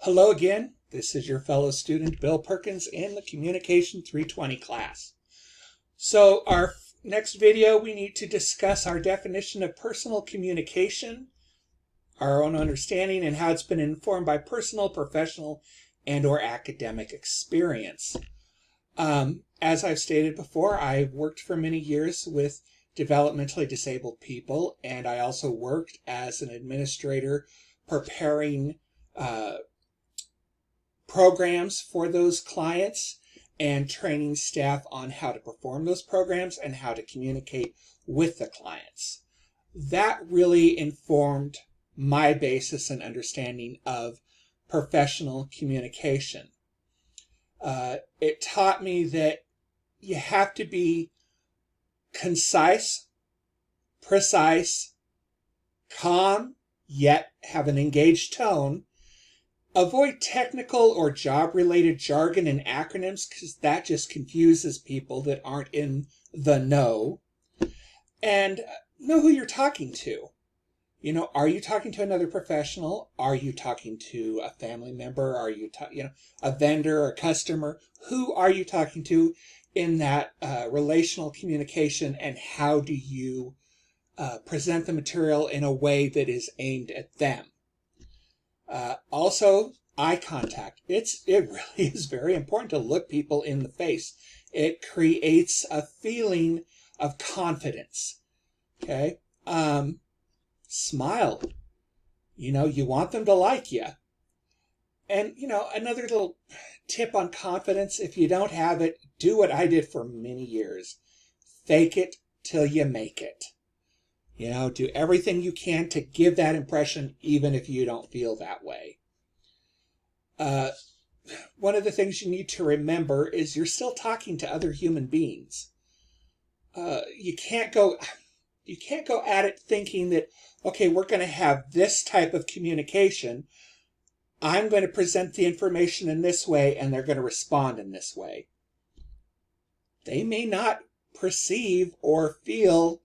Hello again. This is your fellow student Bill Perkins in the Communication 320 class. So our next video we need to discuss our definition of personal communication, our own understanding, and how it's been informed by personal, professional, and or academic experience. As I've stated before, I've worked for many years with developmentally disabled people, and I also worked as an administrator preparing programs for those clients and training staff on how to perform those programs and how to communicate with the clients. That really informed my basis and understanding of professional communication. It taught me that you have to be concise, precise, calm, yet have an engaged tone. Avoid technical or job-related jargon and acronyms because that just confuses people that aren't in the know. And know who you're talking to. You know, are you talking to another professional? Are you talking to a family member? Are you a vendor or customer? Who are you talking to in that relational communication, and how do you present the material in a way that is aimed at them? Also, eye contact. It really is very important to look people in the face. It creates a feeling of confidence. Okay? Smile. You know, you want them to like you. And, you know, another little tip on confidence, if you don't have it, do what I did for many years. Fake it till you make it. You know, do everything you can to give that impression, even if you don't feel that way. One of the things you need to remember is you're still talking to other human beings. You can't go at it thinking that, okay, we're going to have this type of communication. I'm going to present the information in this way, and they're going to respond in this way. They may not perceive or feel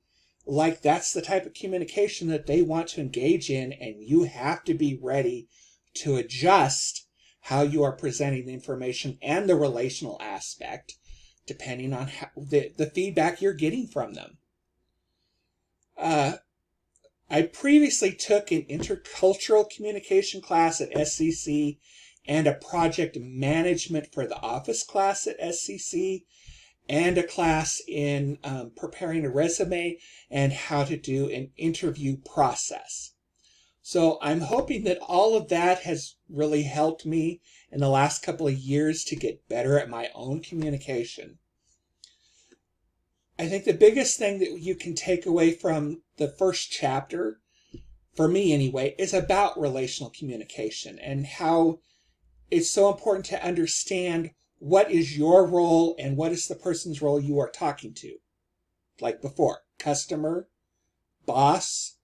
like that's the type of communication that they want to engage in, and you have to be ready to adjust how you are presenting the information and the relational aspect depending on the feedback you're getting from them. I previously took an intercultural communication class at SCC and a project management for the office class at SCC, and a class in preparing a resume and how to do an interview process. So I'm hoping that all of that has really helped me in the last couple of years to get better at my own communication. I think the biggest thing that you can take away from the first chapter, for me anyway, is about relational communication and how it's so important to understand what is your role and what is the person's role you are talking to. Like before, customer, boss,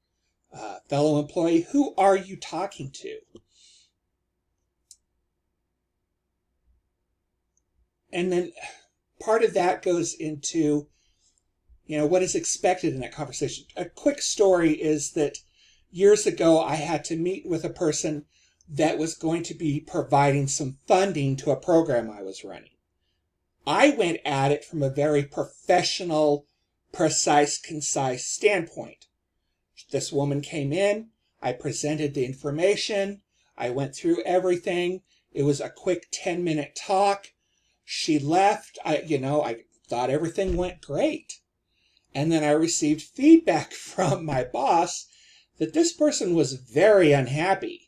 fellow employee, who are you talking to? And then part of that goes into, you know, what is expected in that conversation. A quick story is that years ago I had to meet with a person that was going to be providing some funding to a program I was running. I went at it from a very professional, precise, concise standpoint. This woman came in, I presented the information, I went through everything. It was a quick 10-minute talk. She left. I thought everything went great. And then I received feedback from my boss that this person was very unhappy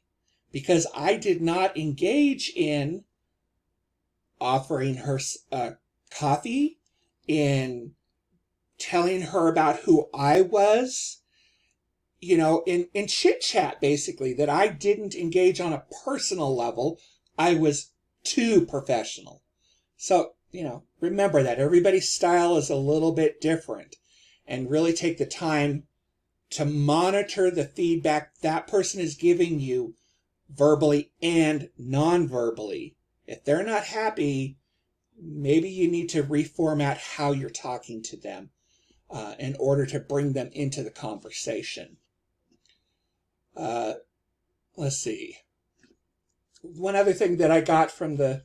because I did not engage in offering her coffee, in telling her about who I was, you know, in chit-chat, basically, that I didn't engage on a personal level. I was too professional. So, you know, remember that everybody's style is a little bit different, and really take the time to monitor the feedback that person is giving you verbally and non-verbally. If they're not happy, maybe you need to reformat how you're talking to them in order to bring them into the conversation. Let's see. one other thing that I got from the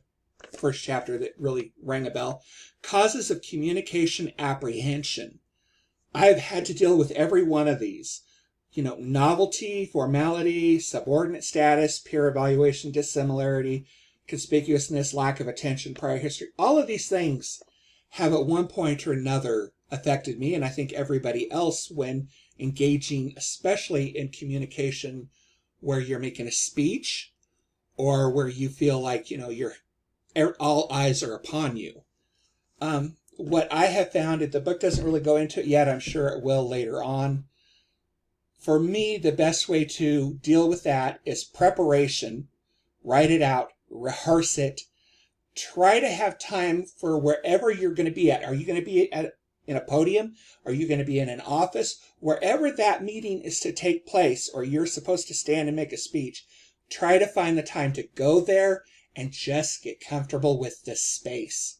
first chapter that really rang a bell: causes of communication apprehension. I've had to deal with every one of these. Novelty, formality, subordinate status, peer evaluation, dissimilarity, conspicuousness, lack of attention, prior history. All of these things have at one point or another affected me, and I think everybody else, when engaging, especially in communication where you're making a speech or where you feel like, all eyes are upon you. What I have found, the book doesn't really go into it yet, I'm sure it will later on. For me, the best way to deal with that is preparation. Write it out, rehearse it. Try to have time for wherever you're going to be at. Are you going to be in a podium? Are you going to be in an office? Wherever that meeting is to take place, or you're supposed to stand and make a speech, try to find the time to go there and just get comfortable with the space.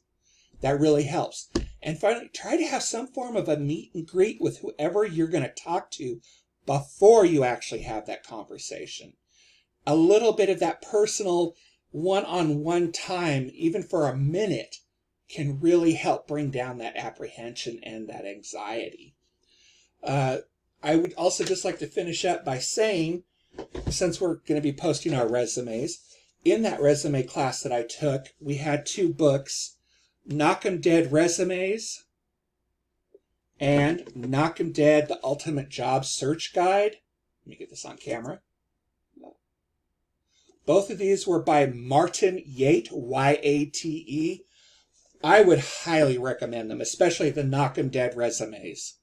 That really helps. And finally, try to have some form of a meet and greet with whoever you're going to talk to before you actually have that conversation. A little bit of that personal one-on-one time, even for a minute, can really help bring down that apprehension and that anxiety. I would also just like to finish up by saying, since we're going to be posting our resumes, in that resume class that I took, we had 2 books, Knock 'em Dead Resumes and Knock 'em Dead, The Ultimate Job Search Guide. Let me get this on camera. Both of these were by Martin Yate, Y-A-T-E. I would highly recommend them, especially the Knock 'em Dead Resumes.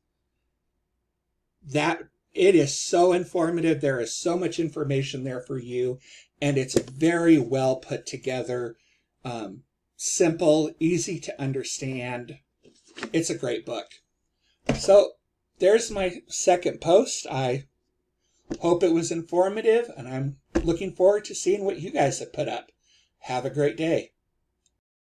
It is so informative. There is so much information there for you, and it's very well put together. Simple, easy to understand. It's a great book. So there's my second post. I hope it was informative, and I'm looking forward to seeing what you guys have put up. Have a great day.